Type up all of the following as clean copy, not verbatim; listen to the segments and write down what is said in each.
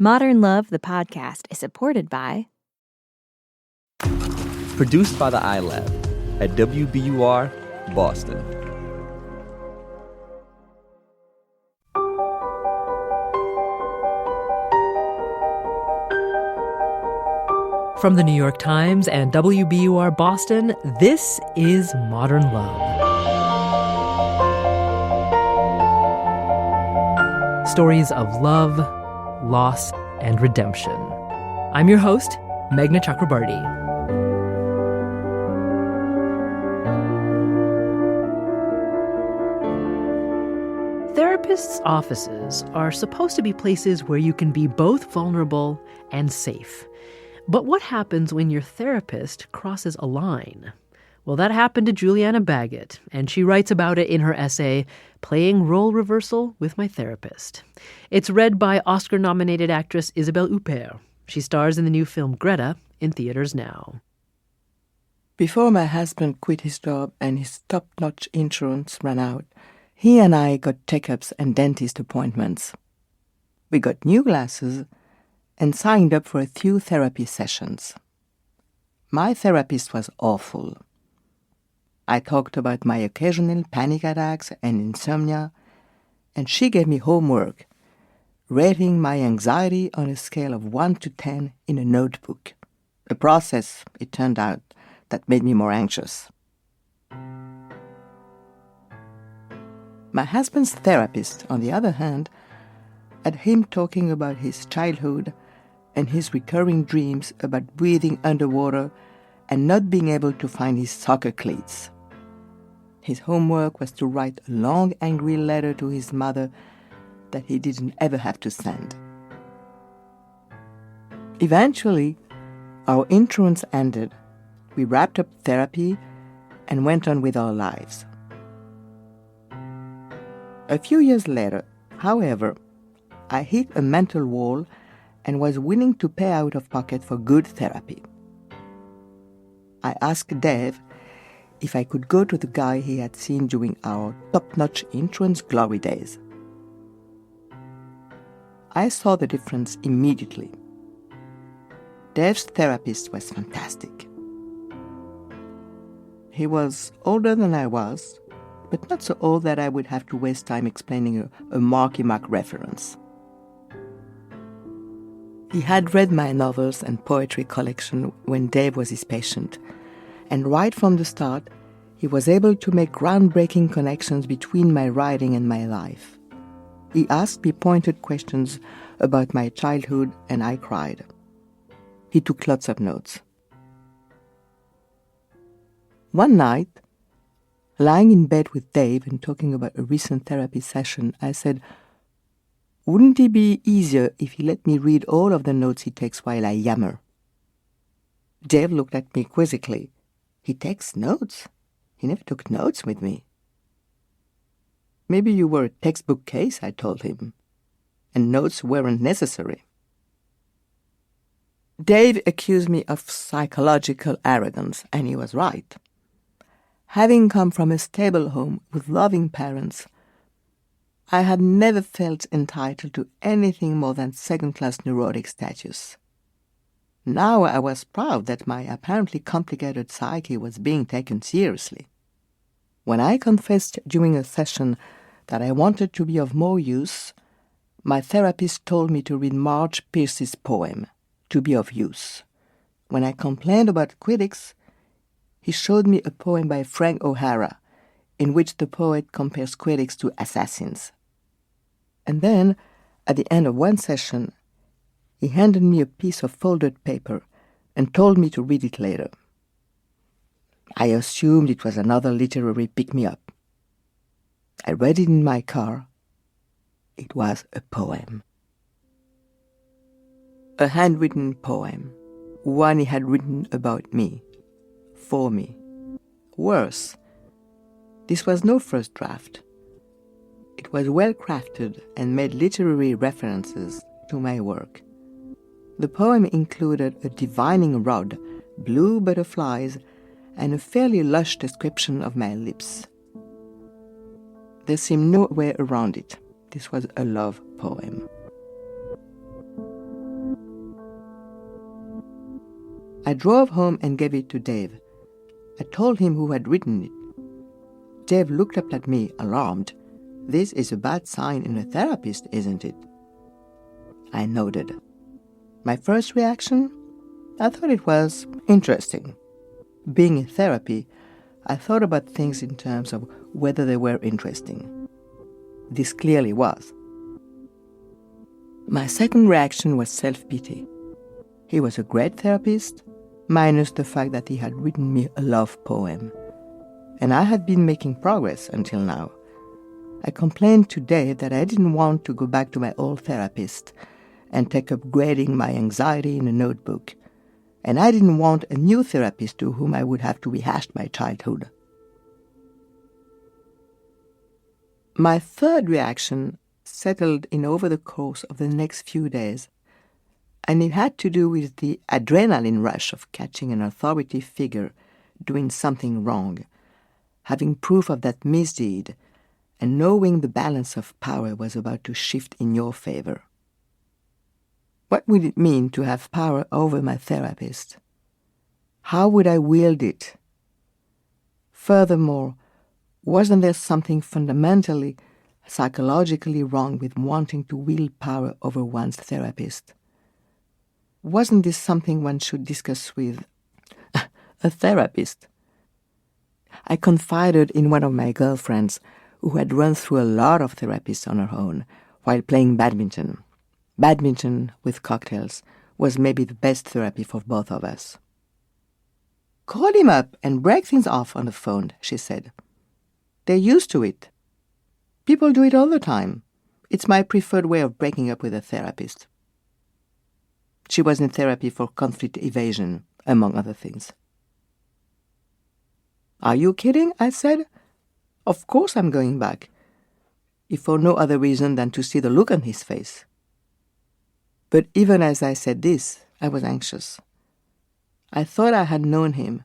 Modern Love, the podcast, is supported by... Produced by the iLab at WBUR, Boston. From the New York Times and WBUR Boston, this is Modern Love. Stories of love, loss, and redemption. I'm your host, Meghna Chakrabarty. Therapists' offices are supposed to be places where you can be both vulnerable and safe. But what happens when your therapist crosses a line? Well, that happened to Julianna Baggott, and she writes about it in her essay, Playing Role Reversal with My Therapist. It's read by Oscar-nominated actress Isabelle Huppert. She stars in the new film Greta, in theaters now. Before my husband quit his job and his top-notch insurance ran out, he and I got checkups and dentist appointments. We got new glasses and signed up for a few therapy sessions. My therapist was awful. I talked about my occasional panic attacks and insomnia, and she gave me homework, rating my anxiety on a scale of 1 to 10 in a notebook. A process, it turned out, that made me more anxious. My husband's therapist, on the other hand, had him talking about his childhood and his recurring dreams about breathing underwater and not being able to find his soccer cleats. His homework was to write a long, angry letter to his mother that he didn't ever have to send. Eventually, our insurance ended. We wrapped up therapy and went on with our lives. A few years later, however, I hit a mental wall and was willing to pay out of pocket for good therapy. I asked Dave if I could go to the guy he had seen during our top-notch insurance glory days. I saw the difference immediately. Dave's therapist was fantastic. He was older than I was, but not so old that I would have to waste time explaining a Marky Mark reference. He had read my novels and poetry collection when Dave was his patient, and right from the start, he was able to make groundbreaking connections between my writing and my life. He asked me pointed questions about my childhood, and I cried. He took lots of notes. One night, lying in bed with Dave and talking about a recent therapy session, I said, "Wouldn't it be easier if he let me read all of the notes he takes while I yammer?" Dave looked at me quizzically. "He takes notes? He never took notes with me." "Maybe you were a textbook case," I told him, "and notes weren't necessary." Dave accused me of psychological arrogance, and he was right. Having come from a stable home with loving parents, I had never felt entitled to anything more than second-class neurotic status. Now I was proud that my apparently complicated psyche was being taken seriously. When I confessed during a session that I wanted to be of more use, my therapist told me to read Marge Pierce's poem, To Be of Use. When I complained about critics, he showed me a poem by Frank O'Hara, in which the poet compares critics to assassins. And then, at the end of one session, he handed me a piece of folded paper and told me to read it later. I assumed it was another literary pick-me-up. I read it in my car. It was a poem. A handwritten poem, one he had written about me, for me. Worse, this was no first draft. It was well crafted and made literary references to my work. The poem included a divining rod, blue butterflies, and a fairly lush description of my lips. There seemed no way around it. This was a love poem. I drove home and gave it to Dave. I told him who had written it. Dave looked up at me, alarmed. This is a bad sign in a therapist, isn't it? I nodded. My first reaction? I thought it was interesting. Being in therapy, I thought about things in terms of whether they were interesting. This clearly was. My second reaction was self-pity. He was a great therapist, minus the fact that he had written me a love poem. And I had been making progress until now. I complained to Dave that I didn't want to go back to my old therapist and take up grading my anxiety in a notebook. And I didn't want a new therapist to whom I would have to rehash my childhood. My third reaction settled in over the course of the next few days, and it had to do with the adrenaline rush of catching an authority figure doing something wrong, having proof of that misdeed, and knowing the balance of power was about to shift in your favor. What would it mean to have power over my therapist? How would I wield it? Furthermore, wasn't there something fundamentally, psychologically wrong with wanting to wield power over one's therapist? Wasn't this something one should discuss with a therapist? I confided in one of my girlfriends who had run through a lot of therapists on her own while playing badminton. Badminton with cocktails was maybe the best therapy for both of us. Call him up and break things off on the phone, she said. They're used to it. People do it all the time. It's my preferred way of breaking up with a therapist. She was in therapy for conflict evasion, among other things. Are you kidding? I said. Of course I'm going back, if for no other reason than to see the look on his face. But even as I said this, I was anxious. I thought I had known him,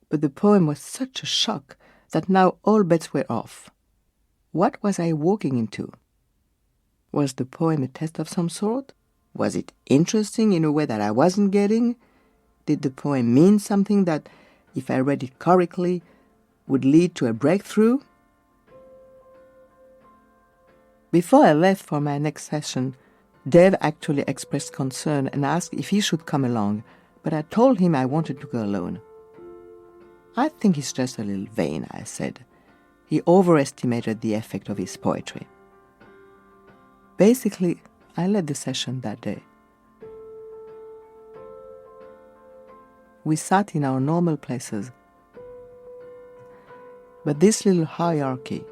but the poem was such a shock that now all bets were off. What was I walking into? Was the poem a test of some sort? Was it interesting in a way that I wasn't getting? Did the poem mean something that, if I read it correctly, would lead to a breakthrough? Before I left for my next session, Dave actually expressed concern and asked if he should come along, but I told him I wanted to go alone. I think he's just a little vain, I said. He overestimated the effect of his poetry. Basically, I led the session that day. We sat in our normal places, but this little hierarchy,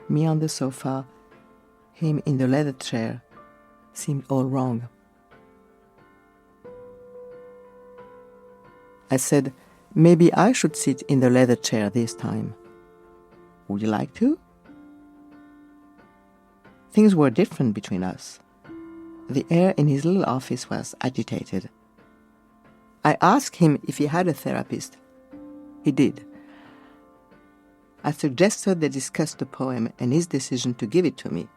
me on the sofa, him in the leather chair, seemed all wrong. I said, maybe I should sit in the leather chair this time. Would you like to? Things were different between us. The air in his little office was agitated. I asked him if he had a therapist. He did. I suggested they discuss the poem and his decision to give it to me.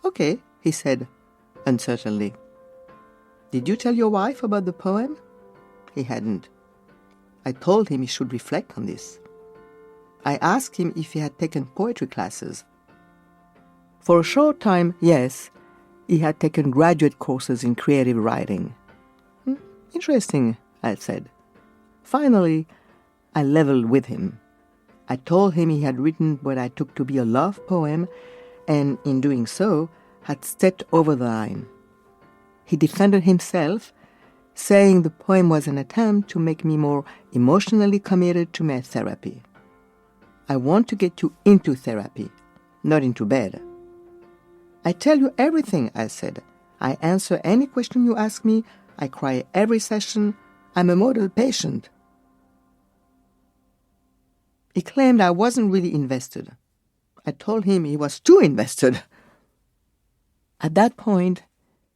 Okay, he said, uncertainly. Did you tell your wife about the poem? He hadn't. I told him he should reflect on this. I asked him if he had taken poetry classes. For a short time, yes, he had taken graduate courses in creative writing. Interesting, I said. Finally, I leveled with him. I told him he had written what I took to be a love poem, and in doing so, had stepped over the line. He defended himself, saying the poem was an attempt to make me more emotionally committed to my therapy. I want to get you into therapy, not into bed. I tell you everything, I said. I answer any question you ask me. I cry every session. I'm a model patient. He claimed I wasn't really invested. I told him he was too invested. At that point,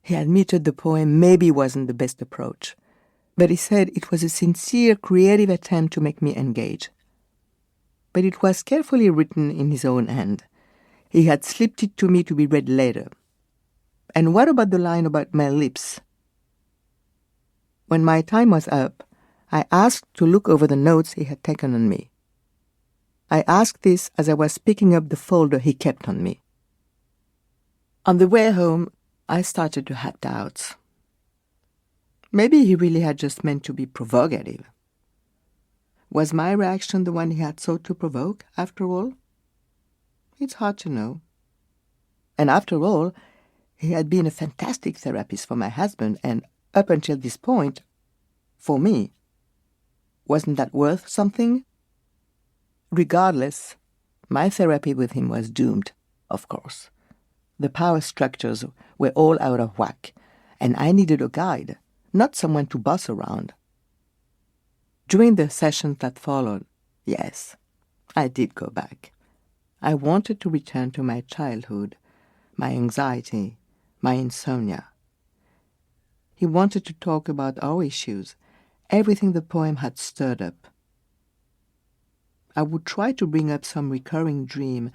he admitted the poem maybe wasn't the best approach, but he said it was a sincere, creative attempt to make me engage. But it was carefully written in his own hand. He had slipped it to me to be read later. And what about the line about my lips? When my time was up, I asked to look over the notes he had taken on me. I asked this as I was picking up the folder he kept on me. On the way home, I started to have doubts. Maybe he really had just meant to be provocative. Was my reaction the one he had sought to provoke, after all? It's hard to know. And after all, he had been a fantastic therapist for my husband, and up until this point, for me. Wasn't that worth something? Regardless, my therapy with him was doomed, of course. The power structures were all out of whack, and I needed a guide, not someone to boss around. During the sessions that followed, yes, I did go back. I wanted to return to my childhood, my anxiety, my insomnia. He wanted to talk about our issues, everything the poem had stirred up. I would try to bring up some recurring dream,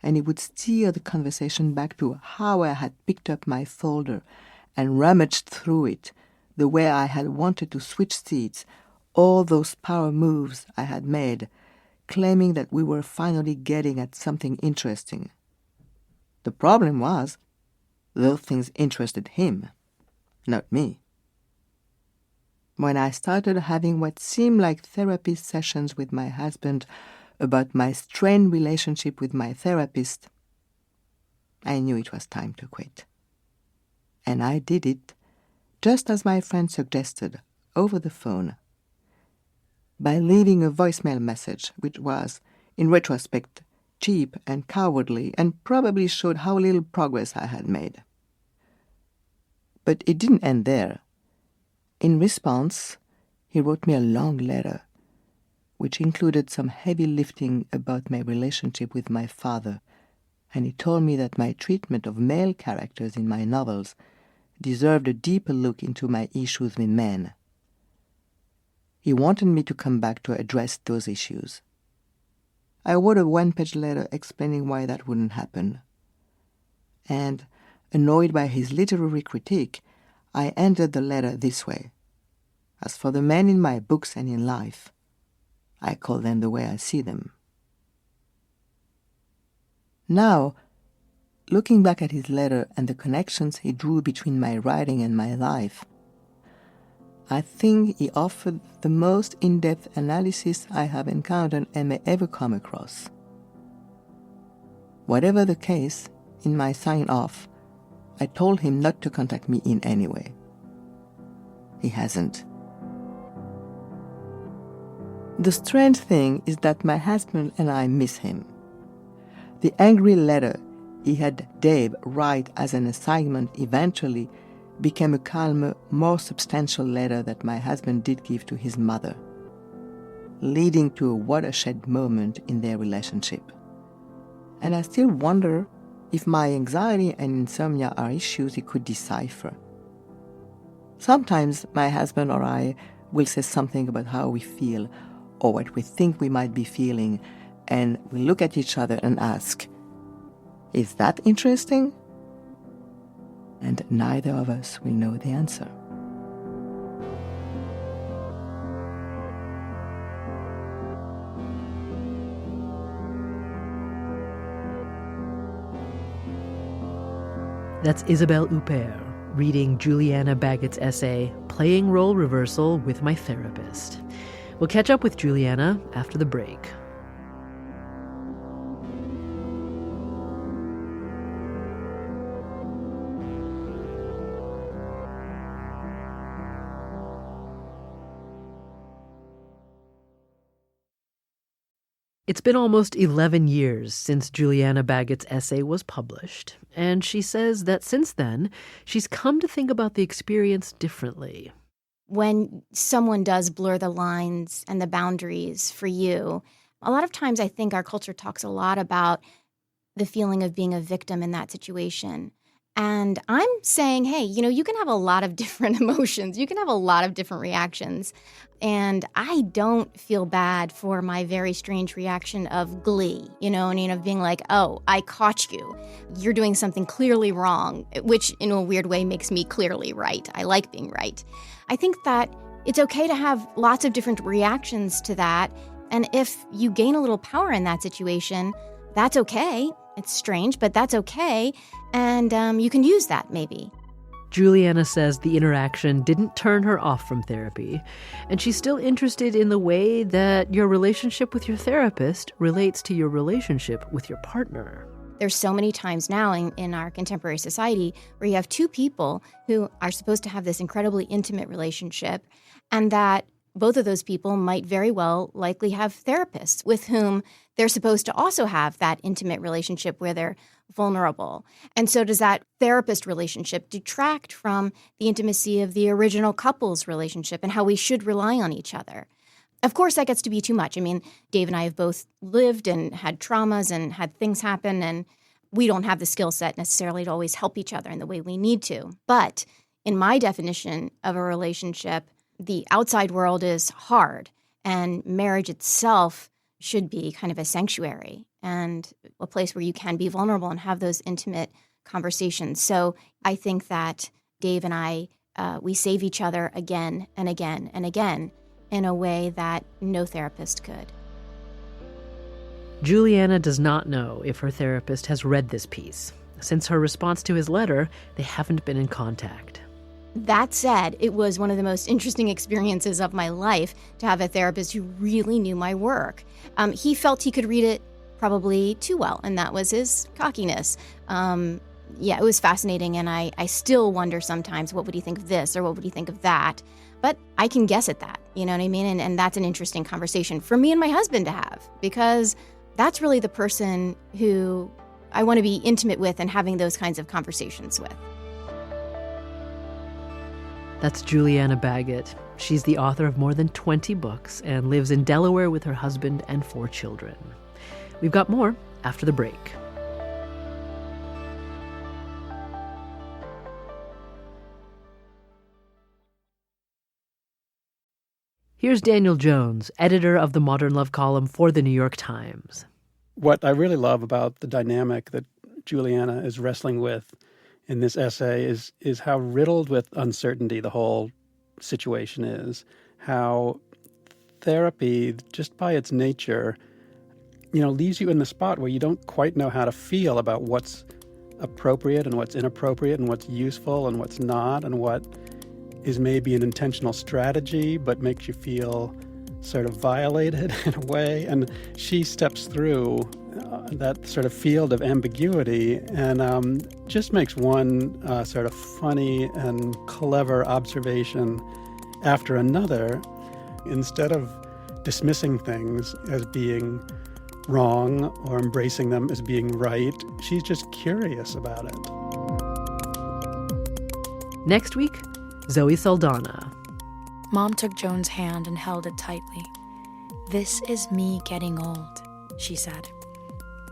and he would steer the conversation back to how I had picked up my folder and rummaged through it, the way I had wanted to switch seats, all those power moves I had made, claiming that we were finally getting at something interesting. The problem was, those things interested him, not me. When I started having what seemed like therapy sessions with my husband about my strained relationship with my therapist, I knew it was time to quit. And I did it, just as my friend suggested, over the phone, by leaving a voicemail message, which was, in retrospect, cheap and cowardly and probably showed how little progress I had made. But it didn't end there. In response, he wrote me a long letter, which included some heavy lifting about my relationship with my father, and he told me that my treatment of male characters in my novels deserved a deeper look into my issues with men. He wanted me to come back to address those issues. I wrote a one-page letter explaining why that wouldn't happen. And, annoyed by his literary critique, I ended the letter this way. As for the men in my books and in life, I call them the way I see them. Now, looking back at his letter and the connections he drew between my writing and my life, I think he offered the most in-depth analysis I have encountered and may ever come across. Whatever the case, in my sign-off, I told him not to contact me in any way. He hasn't. The strange thing is that my husband and I miss him. The angry letter he had Dave write as an assignment eventually became a calmer, more substantial letter that my husband did give to his mother, leading to a watershed moment in their relationship. And I still wonder if my anxiety and insomnia are issues he could decipher. Sometimes my husband or I will say something about how we feel or what we think we might be feeling, and we look at each other and ask, "Is that interesting?" And neither of us will know the answer. That's Isabelle Huppert reading Julianna Baggott's essay, Playing Role Reversal with My Therapist. We'll catch up with Julianna after the break. It's been almost 11 years since Julianna Baggott's essay was published, and she says that since then, she's come to think about the experience differently. When someone does blur the lines and the boundaries for you, a lot of times I think our culture talks a lot about the feeling of being a victim in that situation. And I'm saying, hey, you can have a lot of different emotions. You can have a lot of different reactions. And I don't feel bad for my very strange reaction of glee, of being like, oh, I caught you. You're doing something clearly wrong, which in a weird way makes me clearly right. I like being right. I think that it's okay to have lots of different reactions to that. And if you gain a little power in that situation, that's okay. It's strange, but that's okay. And you can use that maybe. Julianna says the interaction didn't turn her off from therapy, and she's still interested in the way that your relationship with your therapist relates to your relationship with your partner. There's so many times now in our contemporary society where you have two people who are supposed to have this incredibly intimate relationship, and that both of those people might very well likely have therapists with whom they're supposed to also have that intimate relationship where they're vulnerable. And so does that therapist relationship detract from the intimacy of the original couple's relationship and how we should rely on each other? Of course, that gets to be too much. I mean, Dave and I have both lived and had traumas and had things happen, and we don't have the skill set necessarily to always help each other in the way we need to. But in my definition of a relationship, the outside world is hard, and marriage itself should be kind of a sanctuary and a place where you can be vulnerable and have those intimate conversations. So I think that Dave and I, we save each other again and again and again in a way that no therapist could. Julianna does not know if her therapist has read this piece. Since her response to his letter, they haven't been in contact. That said, it was one of the most interesting experiences of my life to have a therapist who really knew my work. He felt he could read it probably too well, and that was his cockiness. It was fascinating, and I still wonder sometimes, what would he think of this or what would he think of that? But I can guess at that, you know what I mean? And that's an interesting conversation for me and my husband to have, because that's really the person who I want to be intimate with and having those kinds of conversations with. That's Julianna Baggott. She's the author of more than 20 books and lives in Delaware with her husband and 4 children. We've got more after the break. Here's Daniel Jones, editor of the Modern Love column for The New York Times. What I really love about the dynamic that Julianna is wrestling with in this essay is how riddled with uncertainty the whole situation is. How therapy, just by its nature, leaves you in the spot where you don't quite know how to feel about what's appropriate and what's inappropriate and what's useful and what's not, and what is maybe an intentional strategy but makes you feel sort of violated in a way. And she steps through that sort of field of ambiguity and just makes one sort of funny and clever observation after another. Instead of dismissing things as being wrong or embracing them as being right, she's just curious about it. Next week, Zoe Saldana. Mom took Joan's hand and held it tightly. "This is me getting old," she said.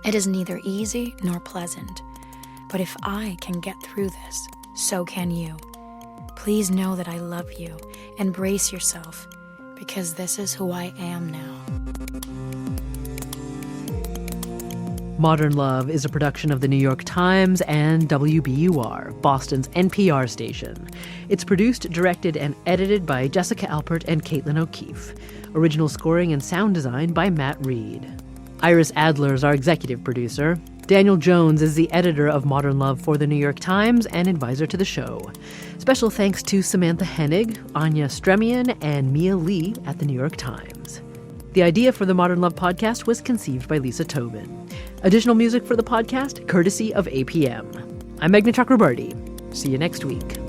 "It is neither easy nor pleasant, but if I can get through this, so can you. Please know that I love you and brace yourself, because this is who I am now." Modern Love is a production of The New York Times and WBUR, Boston's NPR station. It's produced, directed, and edited by Jessica Alpert and Caitlin O'Keefe. Original scoring and sound design by Matt Reed. Iris Adler is our executive producer. Daniel Jones is the editor of Modern Love for The New York Times and advisor to the show. Special thanks to Samantha Hennig, Anya Stremian, and Mia Lee at The New York Times. The idea for the Modern Love podcast was conceived by Lisa Tobin. Additional music for the podcast, courtesy of APM. I'm Meghna Chakrabarty. See you next week.